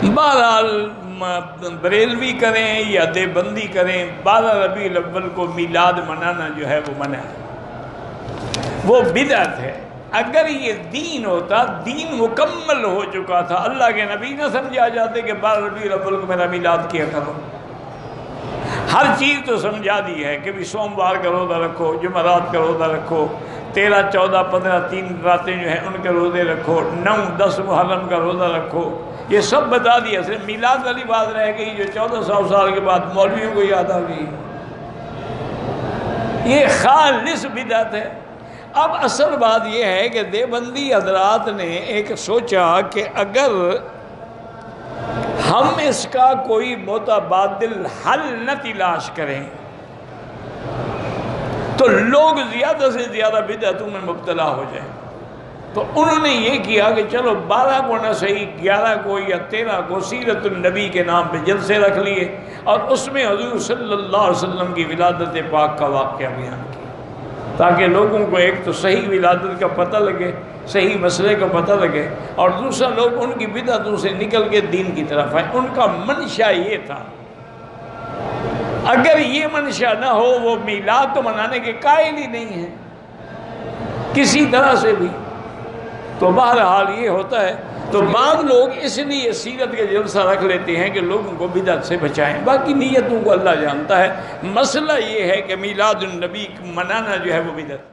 بہرحال بریلوی کریں یا دیوبندی کریں، 12 ربیع الاول کو میلاد منانا جو ہے وہ منع ہے، وہ بدعت ہے۔ اگر یہ دین ہوتا، دین مکمل ہو چکا تھا، اللہ کے نبی نہ سمجھا جاتے کہ 12 ربیع الاول کو میرا میلاد کیا کرو۔ ہر چیز تو سمجھا دی ہے کہ بھی سوموار کا روزہ رکھو، جمعرات کا روزہ رکھو، 13، 14، 15 3 راتیں جو ہیں ان کے روزے رکھو، 9، 10 محرم کا روزہ رکھو، یہ سب بتا دیا۔ صرف میلاد والی بات رہ گئی جو 1400 سال کے بعد مولویوں کو یاد آ گئی، یہ خالص بدعت ہے۔ اب اصل بات یہ ہے کہ دیوبندی حضرات نے ایک سوچا کہ اگر ہم اس کا کوئی متبادل حل نہ تلاش کریں تو لوگ زیادہ سے زیادہ بدعتوں میں مبتلا ہو جائیں، تو انہوں نے یہ کیا کہ چلو 12 کو نہ صحیح 11 کو یا 13 کو سیرت النبی کے نام پہ جلسے رکھ لیے، اور اس میں حضور صلی اللہ علیہ وسلم کی ولادت پاک کا واقعہ بیان کیا، تاکہ لوگوں کو ایک تو صحیح ولادت کا پتہ لگے، صحیح مسئلے کا پتہ لگے، اور دوسرا لوگ ان کی بدعتوں سے نکل کے دین کی طرف آئیں۔ ان کا منشا یہ تھا۔ اگر یہ منشا نہ ہو، وہ میلاد تو منانے کے قائل ہی نہیں ہیں کسی طرح سے بھی، تو بہرحال یہ ہوتا ہے۔ تو بعض لوگ اس لیے سیرت کے جلسہ رکھ لیتے ہیں کہ لوگوں کو بدعت سے بچائیں، باقی نیتوں کو اللہ جانتا ہے۔ مسئلہ یہ ہے کہ میلاد النبی منانا جو ہے وہ بدعت